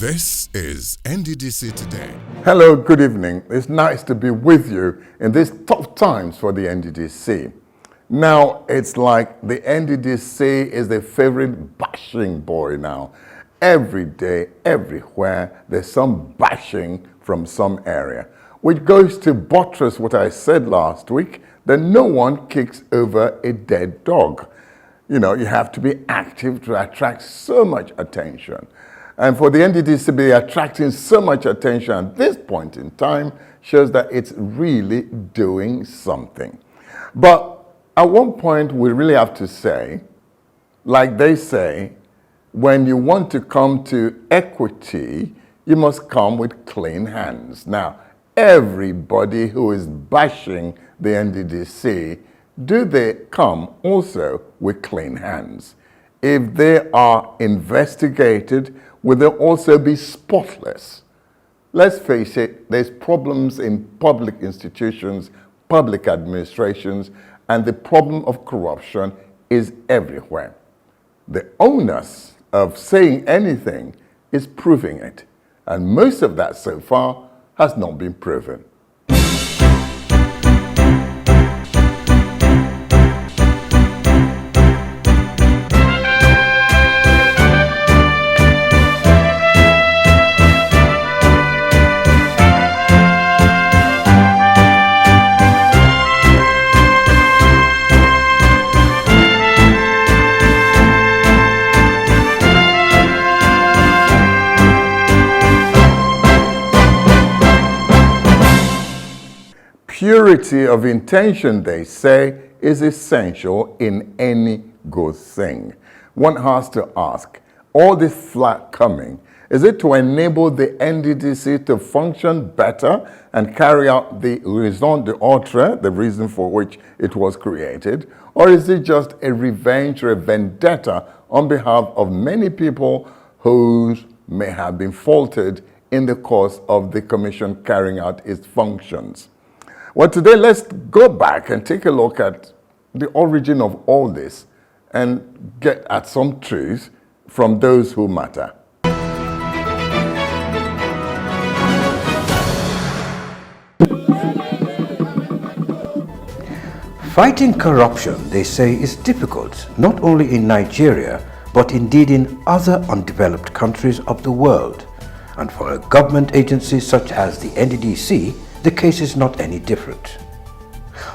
This is NDDC Today. Hello, good evening. It's nice to be with you in these tough times for the NDDC. Now, it's like the NDDC is the favorite bashing boy now. Every day, everywhere, there's some bashing from some area, which goes to buttress what I said last week, that no one kicks over a dead dog. You know, you have to be active to attract so much attention. And for the NDDC to be attracting so much attention at this point in time shows that it's really doing something. But at one point, we really have to say, like they say, when you want to come to equity, you must come with clean hands. Now, everybody who is bashing the NDDC, do they come also with clean hands? If they are investigated, will they also be spotless? Let's face it, there's problems in public institutions, public administrations, and the problem of corruption is everywhere. The onus of saying anything is proving it, and most of that so far has not been proven. Purity of intention, they say, is essential in any good thing. One has to ask, all this flack coming, is it to enable the NDDC to function better and carry out the raison d'etre, the reason for which it was created, or is it just a revenge or a vendetta on behalf of many people who may have been faulted in the course of the commission carrying out its functions? Well, today let's go back and take a look at the origin of all this and get at some truth from those who matter. Fighting corruption, they say, is difficult not only in Nigeria, but indeed in other undeveloped countries of the world. And for a government agency such as the NDDC, the case is not any different.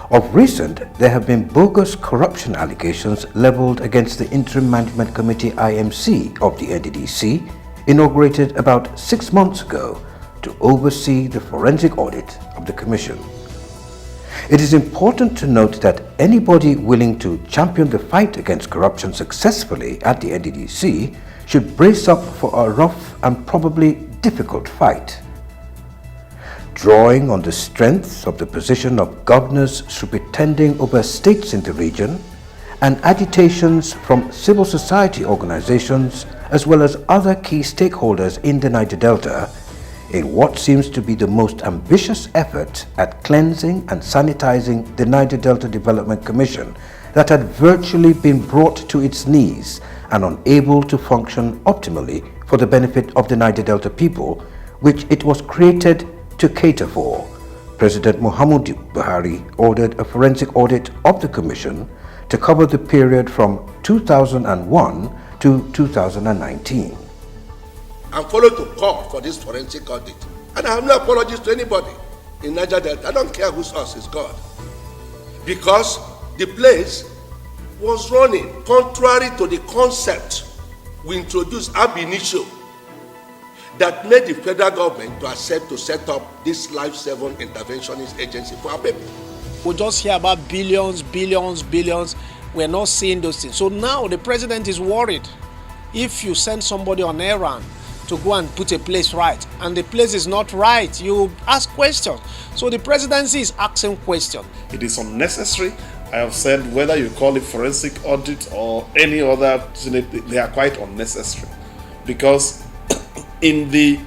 Of recent, there have been bogus corruption allegations leveled against the Interim Management Committee IMC of the NDDC, inaugurated about 6 months ago to oversee the forensic audit of the Commission. It is important to note that anybody willing to champion the fight against corruption successfully at the NDDC should brace up for a rough and probably difficult fight. Drawing on the strength of the position of governors superintending over states in the region and agitations from civil society organizations as well as other key stakeholders in the Niger Delta, in what seems to be the most ambitious effort at cleansing and sanitizing the Niger Delta Development Commission that had virtually been brought to its knees and unable to function optimally for the benefit of the Niger Delta people, which it was created to cater for. President Muhammadu Buhari ordered a forensic audit of the Commission to cover the period from 2001 to 2019. I'm followed to call for this forensic audit. And I have no apologies to anybody in Niger Delta. I don't care whose source is God. Because the place was running contrary to the concept we introduced ab initio that made the federal government to accept to set up this Life 7 interventionist agency for our people. We just hear about billions. We're not seeing those things. So now the president is worried. If you send somebody on errand to go and put a place right, and the place is not right, you ask questions. So the presidency is asking questions. It is unnecessary. I have said whether you call it forensic audit or any other, they are quite unnecessary. Because in the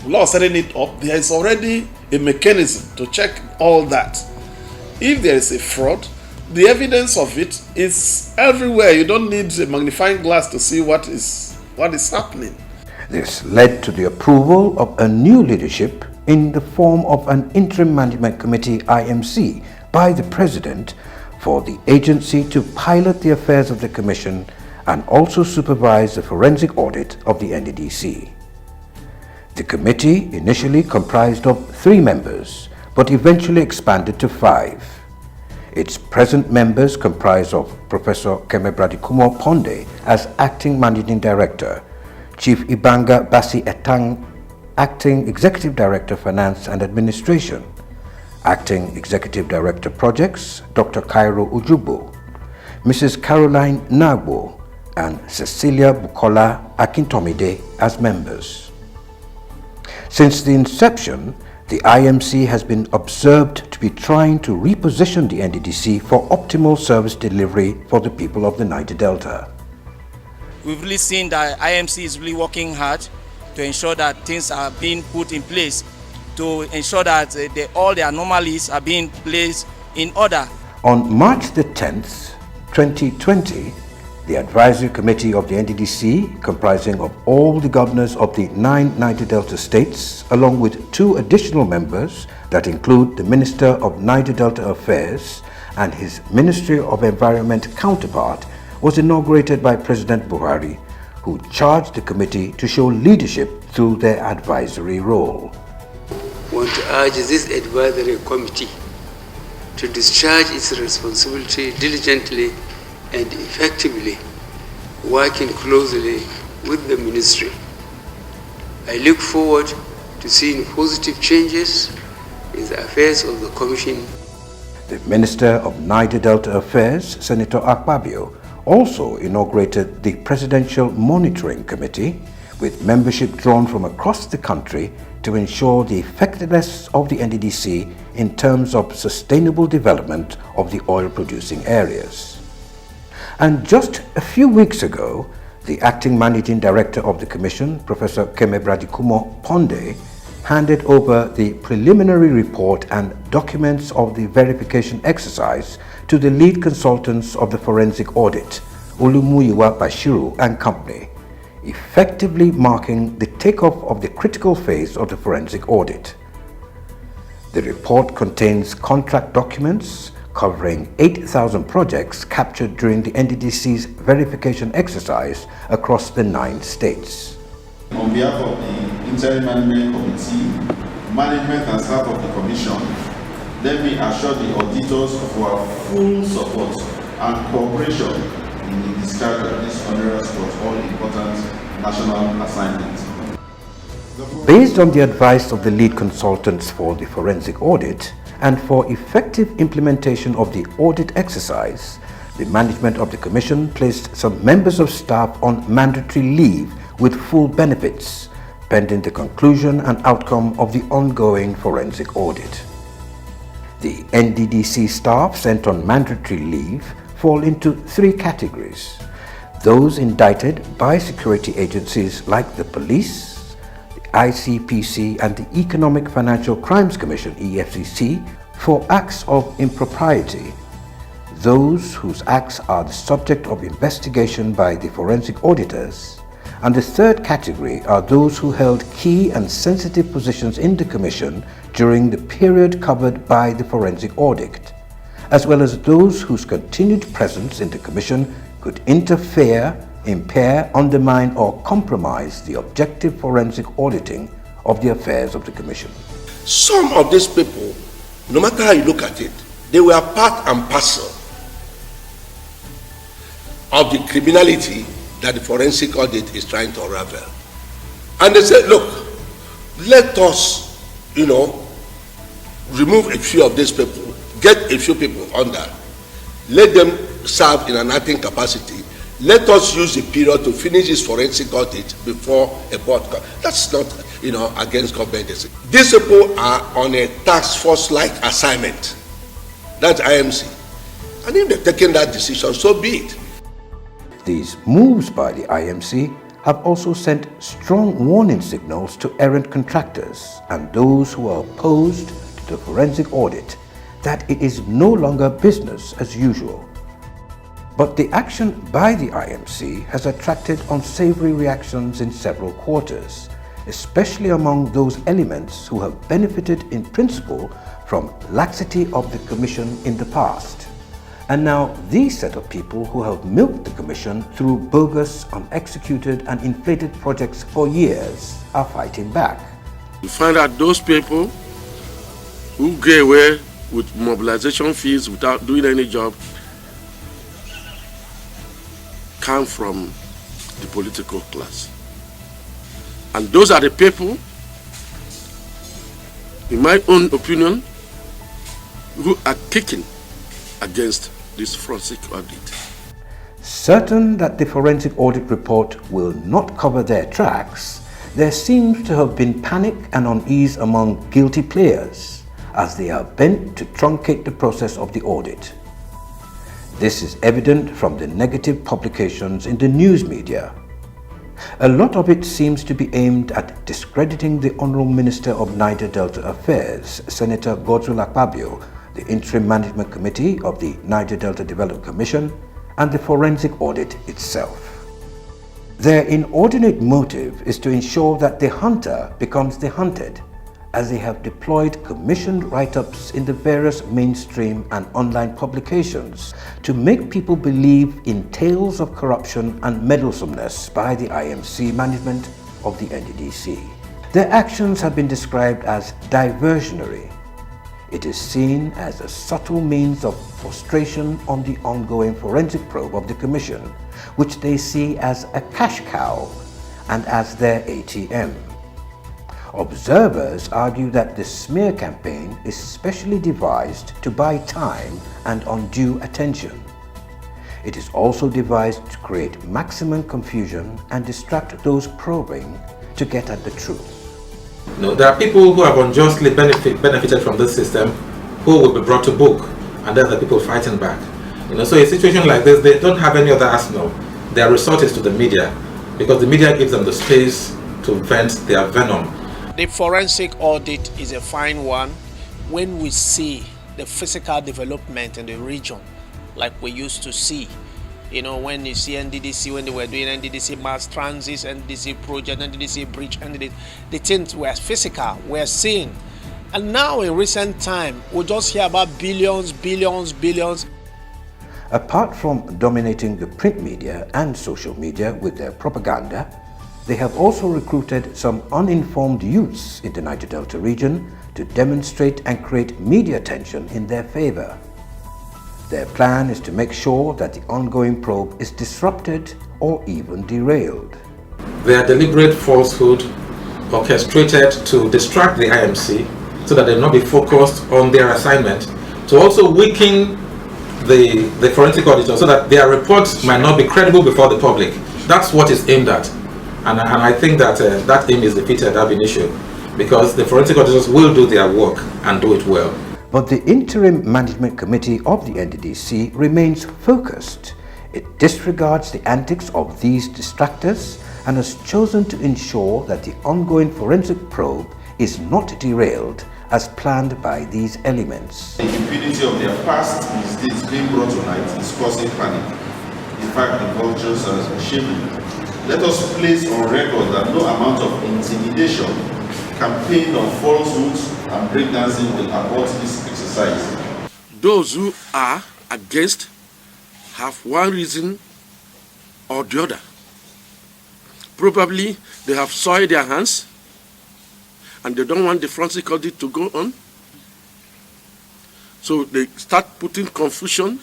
law setting it up, there is already a mechanism to check all that. If there is a fraud, the evidence of it is everywhere. You don't need a magnifying glass to see what is happening. This led to the approval of a new leadership in the form of an Interim Management Committee IMC by the President for the agency to pilot the affairs of the Commission and also supervise the forensic audit of the NDDC. The committee initially comprised of 3 members but eventually expanded to 5. Its present members comprise of Professor Oke and Associates as Acting Managing Director, Chief Ibanga Basi Etang, Acting Executive Director Finance and Administration, Acting Executive Director Projects, Dr. Cairo Ujubu, Mrs. Caroline Nagbo, and Cecilia Bukola Akintomide as members. Since the inception, the IMC has been observed to be trying to reposition the NDDC for optimal service delivery for the people of the Niger Delta. We've really seen that IMC is really working hard to ensure that things are being put in place, to ensure that all the anomalies are being placed in order. On March the 10th, 2020, the Advisory Committee of the NDDC, comprising of all the governors of the 9 Niger Delta states, along with 2 additional members that include the Minister of Niger Delta Affairs and his Ministry of Environment counterpart, was inaugurated by President Buhari, who charged the committee to show leadership through their advisory role. I want to urge this advisory committee to discharge its responsibility diligently and effectively, working closely with the ministry. I look forward to seeing positive changes in the affairs of the Commission. The Minister of Niger Delta Affairs, Senator Akpabio, also inaugurated the Presidential Monitoring Committee, with membership drawn from across the country to ensure the effectiveness of the NDDC in terms of sustainable development of the oil-producing areas. And just a few weeks ago, the Acting Managing Director of the Commission, Professor Oke and Associates, handed over the preliminary report and documents of the verification exercise to the lead consultants of the forensic audit, Olumuyiwa Bashiru and Company, effectively marking the takeoff of the critical phase of the forensic audit. The report contains contract documents covering 8,000 projects captured during the NDDC's verification exercise across the 9 states. On behalf of the Interim Management Committee, management and staff of the Commission, let me assure the auditors of our full support and cooperation in the discharge of this onerous but all-important national assignment. Based on the advice of the lead consultants for the forensic audit and for effective implementation of the audit exercise, the management of the Commission placed some members of staff on mandatory leave with full benefits, pending the conclusion and outcome of the ongoing forensic audit. The NDDC staff sent on mandatory leave fall into 3 categories: those indicted by security agencies like the police, the ICPC and the Economic Financial Crimes Commission EFCC for acts of impropriety, those whose acts are the subject of investigation by the forensic auditors, and the 3rd category are those who held key and sensitive positions in the Commission during the period covered by the forensic audit, as well as those whose continued presence in the Commission could interfere, impair, undermine or compromise the objective forensic auditing of the affairs of the Commission. Some of these people, no matter how you look at it, they were part and parcel of the criminality that the forensic audit is trying to unravel. And they said, look, let us, remove a few of these people, get a few people under, let them serve in an acting capacity. Let us use the period to finish this forensic audit before a board comes. That's not, against government. These people are on a task force-like assignment. That's IMC. And if they've taken that decision, so be it. These moves by the IMC have also sent strong warning signals to errant contractors and those who are opposed to the forensic audit that it is no longer business as usual. But the action by the IMC has attracted unsavory reactions in several quarters, especially among those elements who have benefited in principle from laxity of the Commission in the past. And now these set of people who have milked the Commission through bogus, unexecuted and inflated projects for years are fighting back. You find out those people who get away with mobilization fees without doing any job come from the political class. And those are the people, in my own opinion, who are kicking against this forensic audit. Certain that the forensic audit report will not cover their tracks, there seems to have been panic and unease among guilty players as they are bent to truncate the process of the audit. This is evident from the negative publications in the news media. A lot of it seems to be aimed at discrediting the Honourable Minister of Niger Delta Affairs, Senator Godswill Akpabio, the Interim Management Committee of the Niger Delta Development Commission, and the forensic audit itself. Their inordinate motive is to ensure that the hunter becomes the hunted, as they have deployed commissioned write-ups in the various mainstream and online publications to make people believe in tales of corruption and meddlesomeness by the IMC management of the NDDC. Their actions have been described as diversionary. It is seen as a subtle means of frustration on the ongoing forensic probe of the Commission, which they see as a cash cow and as their ATM. Observers argue that the smear campaign is specially devised to buy time and undue attention. It is also devised to create maximum confusion and distract those probing to get at the truth. No, there are people who have unjustly benefited from this system who will be brought to book, and then the people fighting back. So a situation like this, they don't have any other arsenal. Their resort is to the media, because the media gives them the space to vent their venom. The forensic audit is a fine one when we see the physical development in the region like we used to see. When you see NDDC, when they were doing NDDC mass transits, NDDC project, NDDC bridge, NDDC, the things were physical, we're seeing. And now in recent time, we just hear about billions, billions, billions. Apart from dominating the print media and social media with their propaganda, they have also recruited some uninformed youths in the Niger Delta region to demonstrate and create media attention in their favor. Their plan is to make sure that the ongoing probe is disrupted or even derailed. Their deliberate falsehood orchestrated to distract the IMC so that they will not be focused on their assignment, to also weaken the forensic auditor so that their reports might not be credible before the public. That's what is aimed at. And I think that that aim is defeated ab initio, because the forensic auditors will do their work and do it well. But the Interim Management Committee of the NDDC remains focused. It disregards the antics of these distractors and has chosen to ensure that the ongoing forensic probe is not derailed as planned by these elements. The impunity of their past misdeeds being brought to light is causing panic. In fact, the vultures are shaming. Let us place on record that no amount of intimidation, campaign of falsehoods and breakdancing will abort this exercise. Those who are against have one reason or the other. Probably they have soiled their hands and they don't want the forensic audit to go on. So they start putting confusion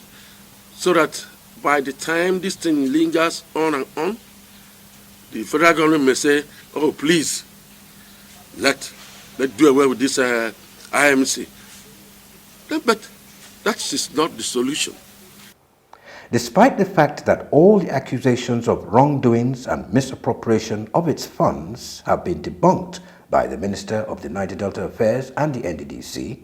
so that by the time this thing lingers on and on, the federal government may say, oh, please, let's do away with this IMC. But that is not the solution. Despite the fact that all the accusations of wrongdoings and misappropriation of its funds have been debunked by the Minister of the Niger Delta Affairs and the NDDC,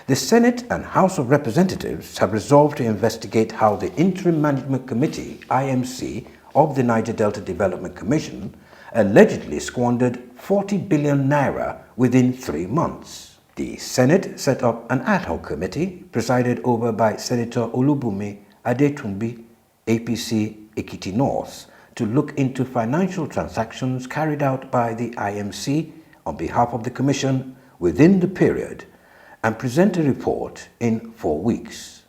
the Senate and House of Representatives have resolved to investigate how the Interim Management Committee, IMC, of the Niger Delta Development Commission allegedly squandered 40 billion naira within 3 months. The Senate set up an ad hoc committee presided over by Senator Olubunmi Adetunbi, APC Ekiti North to look into financial transactions carried out by the IMC on behalf of the Commission within the period and present a report in 4 weeks.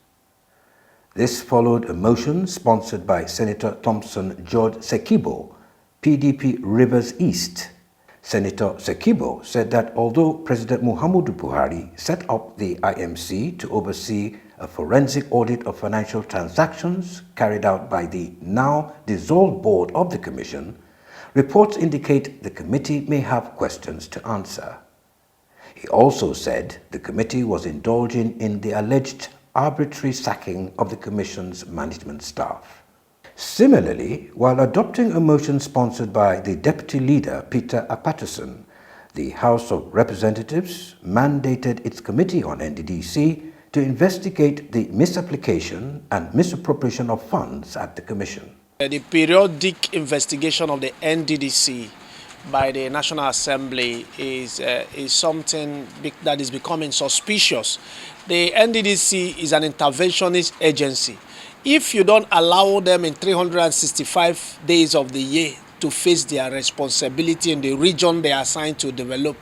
This followed a motion sponsored by Senator Thompson George Sekibo, PDP Rivers East. Senator Sekibo said that although President Muhammadu Buhari set up the IMC to oversee a forensic audit of financial transactions carried out by the now dissolved board of the Commission, reports indicate the committee may have questions to answer. He also said the committee was indulging in the alleged arbitrary sacking of the Commission's management staff. Similarly, while adopting a motion sponsored by the Deputy Leader, Peter Apatterson, the House of Representatives mandated its Committee on NDDC to investigate the misapplication and misappropriation of funds at the Commission. The periodic investigation of the NDDC by the National Assembly is something that is becoming suspicious. The NDDC is an interventionist agency. If you don't allow them in 365 days of the year to face their responsibility in the region they are assigned to develop,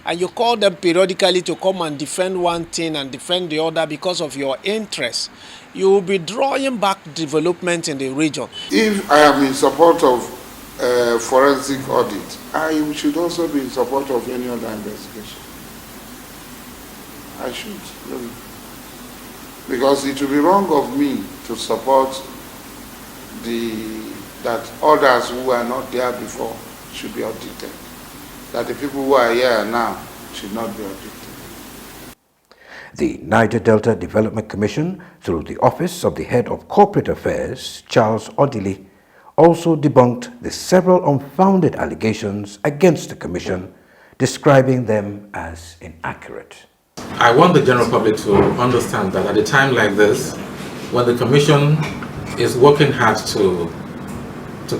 and you call them periodically to come and defend one thing and defend the other because of your interests, you will be drawing back development in the region. If I am in support of forensic audit, I should also be in support of any other investigation. I should, really. Because it will be wrong of me to support that others who were not there before should be audited. That the people who are here now should not be audited. The Niger Delta Development Commission, through the Office of the Head of Corporate Affairs, Charles Odili, also debunked the several unfounded allegations against the Commission, describing them as inaccurate. I want the general public to understand that at a time like this, when the Commission is working hard to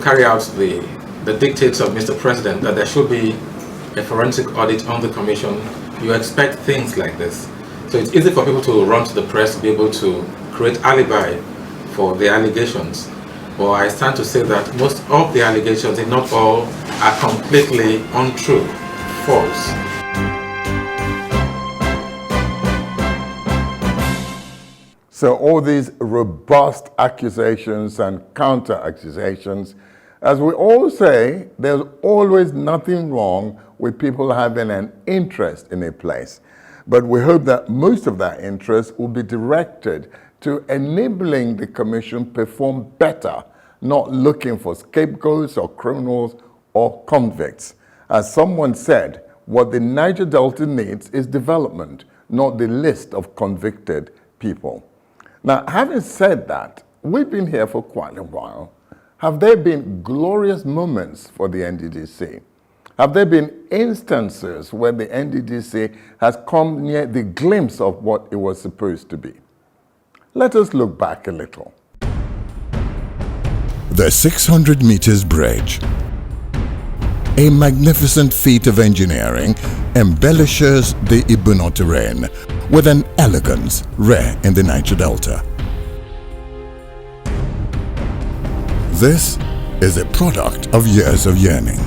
carry out the dictates of Mr. President, that there should be a forensic audit on the Commission, you expect things like this. So it's easy for people to run to the press to be able to create alibi for the allegations. But I stand to say that most of the allegations, if not all, are completely untrue, false. So all these robust accusations and counter-accusations, as we all say, there's always nothing wrong with people having an interest in a place. But we hope that most of that interest will be directed to enabling the Commission perform better, not looking for scapegoats or criminals or convicts. As someone said, what the Niger Delta needs is development, not the list of convicted people. Now, having said that, we've been here for quite a while. Have there been glorious moments for the NDDC? Have there been instances where the NDDC has come near the glimpse of what it was supposed to be? Let us look back a little. The 600 meters bridge, a magnificent feat of engineering, embellishes the Ibuno terrain with an elegance rare in the Niger Delta. This is a product of years of yearning.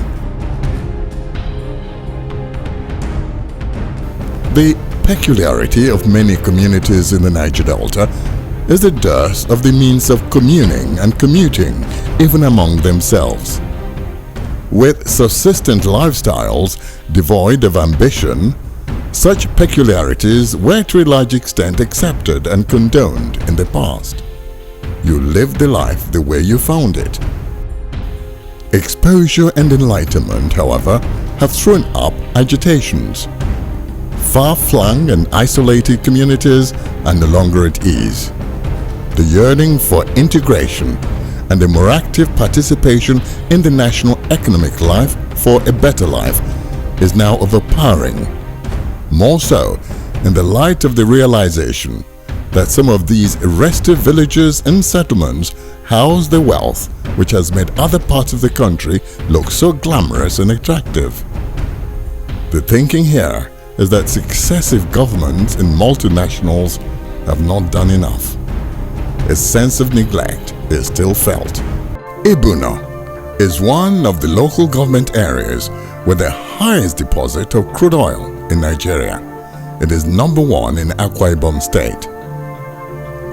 The peculiarity of many communities in the Niger Delta is the dearth of the means of communing and commuting even among themselves. With subsistent lifestyles devoid of ambition, such peculiarities were to a large extent accepted and condoned in the past. You lived the life the way you found it. Exposure and enlightenment, however, have thrown up agitations. Far-flung and isolated communities are no longer at ease. The yearning for integration and a more active participation in the national economic life for a better life is now overpowering. More so in the light of the realization that some of these restive villages and settlements house the wealth which has made other parts of the country look so glamorous and attractive. The thinking here is that successive governments and multinationals have not done enough. A sense of neglect is still felt. Ibuna is one of the local government areas with the highest deposit of crude oil in Nigeria. It is number 1 in Akwa Ibom State.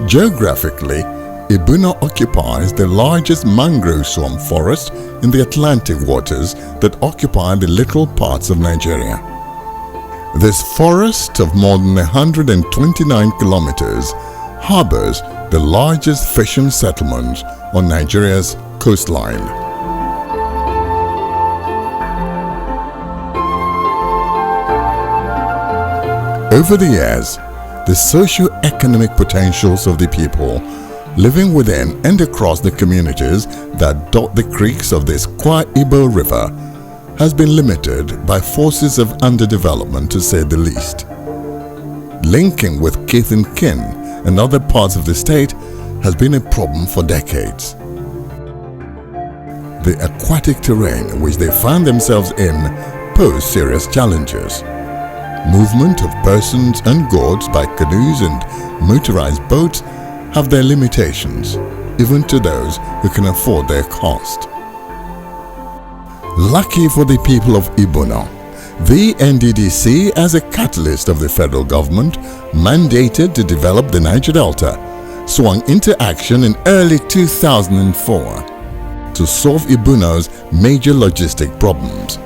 Geographically, Ibuna occupies the largest mangrove swamp forest in the Atlantic waters that occupy the littoral parts of Nigeria. This forest of more than 129 kilometers harbors the largest fishing settlements on Nigeria's coastline. Over the years, the socio-economic potentials of the people living within and across the communities that dot the creeks of this Akwa Ibom River has been limited by forces of underdevelopment, to say the least. Linking with kith and kin and other parts of the state has been a problem for decades. The aquatic terrain which they find themselves in pose serious challenges. Movement of persons and goods by canoes and motorized boats have their limitations, even to those who can afford their cost. Lucky for the people of Ibuna, the NDDC, as a catalyst of the federal government mandated to develop the Niger Delta, swung into action in early 2004 to solve Ibuna's major logistic problems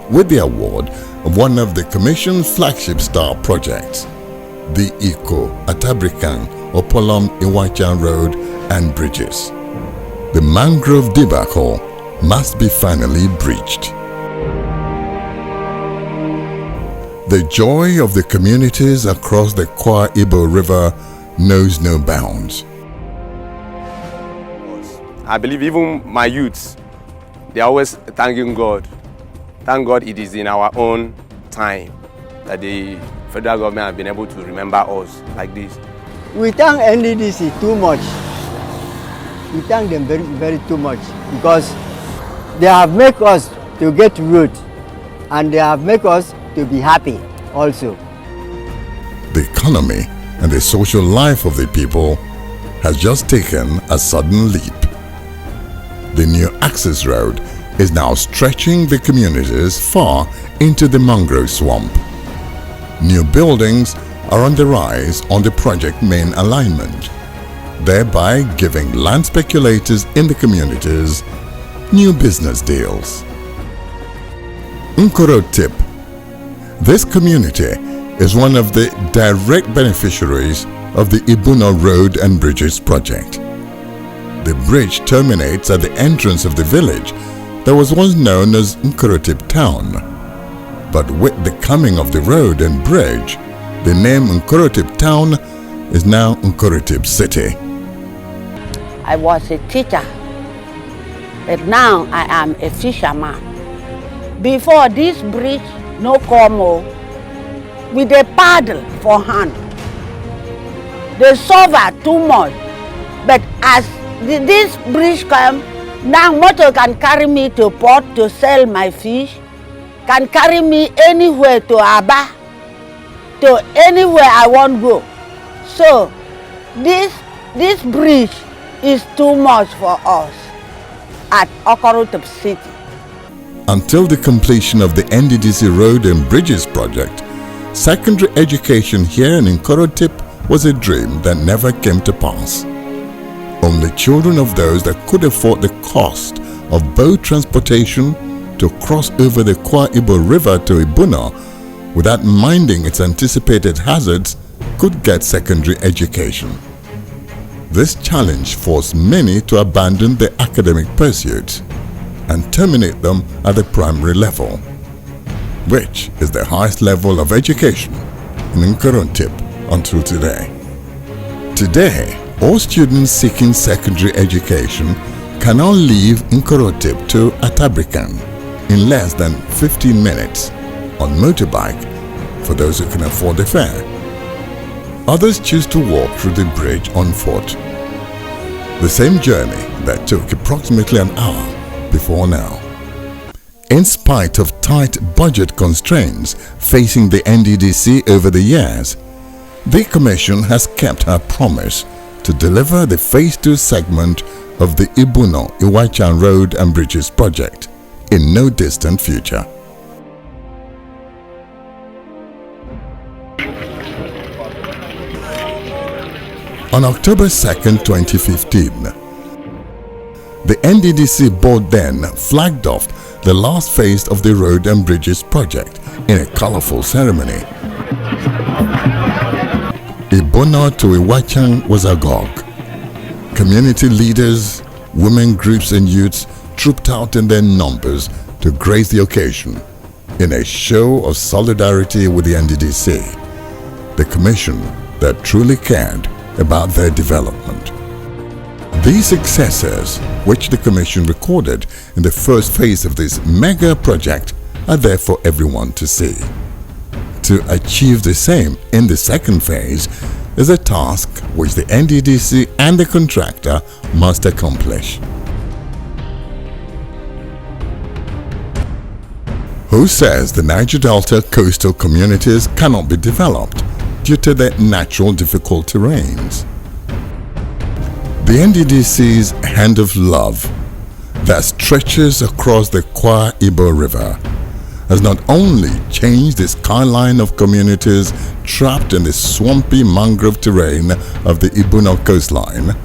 with the award of one of the Commission's flagship star projects, the Iko-Atabrikan Opolom Iwachan Road and Bridges. The mangrove debacle must be finally breached. The joy of the communities across the Akwa Ibom River knows no bounds. I believe even my youths, they are always thanking God. Thank God it is in our own time that the federal government has been able to remember us like this. We thank NDDC too much. We thank them very too much, because they have made us to get road, and they have made us to be happy also. The economy and the social life of the people has just taken a sudden leap. The new access road is now stretching the communities far into the mangrove swamp. New buildings are on the rise on the project main alignment, thereby giving land speculators in the communities new business deals. Nkorotip. This community is one of the direct beneficiaries of the Ibuna Road and Bridges project. The bridge terminates at the entrance of the village that was once known as Nkorotip Town. But with the coming of the road and bridge, the name Nkorotip Town is now Nkorotip City. I was a teacher, but now I am a fisherman. Before this bridge no come with a paddle for hand. They suffer too much, but as this bridge come, now motor can carry me to port to sell my fish, can carry me anywhere to Aba, to anywhere I want go. So this bridge is too much for us at Nkorotip City. Until the completion of the NDDC Road and Bridges project, secondary education here in Nkorotip was a dream that never came to pass. Only children of those that could afford the cost of boat transportation to cross over the Akwa Ibom River to Ibuna without minding its anticipated hazards could get secondary education. This challenge forced many to abandon their academic pursuits and terminate them at the primary level, which is the highest level of education in Nkorotip until today. Today, all students seeking secondary education can now leave Nkorotip to Atabrikan in less than 15 minutes on motorbike for those who can afford the fare. Others choose to walk through the bridge on foot. The same journey that took approximately an hour before now. In spite of tight budget constraints facing the NDDC over the years, the Commission has kept her promise to deliver the Phase 2 segment of the Ibuno-Iwachan Road and Bridges project in no distant future. On October 2nd, 2015, the NDDC board then flagged off the last phase of the Road and Bridges project in a colorful ceremony. Ibuno to Iwachan was agog. Community leaders, women groups and youths trooped out in their numbers to grace the occasion in a show of solidarity with the NDDC, the commission that truly cared about their development. These successes, which the Commission recorded in the first phase of this mega project, are there for everyone to see. To achieve the same in the second phase is a task which the NDDC and the contractor must accomplish. Who says the Niger Delta coastal communities cannot be developed due to their natural difficult terrains? The NDDC's hand of love that stretches across the Kwa Ibo River has not only changed the skyline of communities trapped in the swampy mangrove terrain of the Ibuno coastline,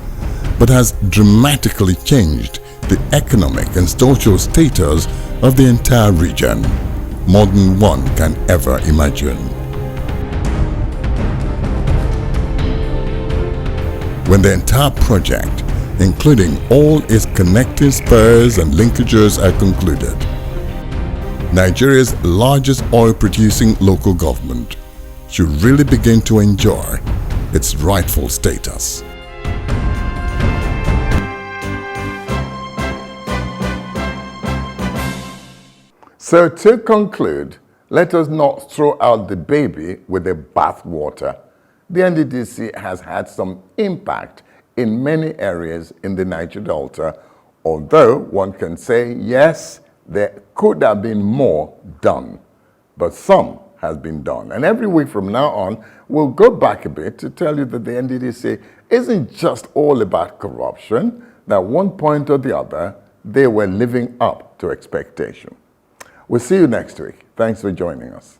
but has dramatically changed the economic and social status of the entire region, more than one can ever imagine. When the entire project, including all its connecting spurs and linkages, are concluded, Nigeria's largest oil-producing local government should really begin to enjoy its rightful status. So to conclude, let us not throw out the baby with the bathwater. The NDDC has had some impact in many areas in the Niger Delta, although one can say, yes, there could have been more done, but some has been done. And every week from now on, we'll go back a bit to tell you that the NDDC isn't just all about corruption, that at one point or the other, they were living up to expectation. We'll see you next week. Thanks for joining us.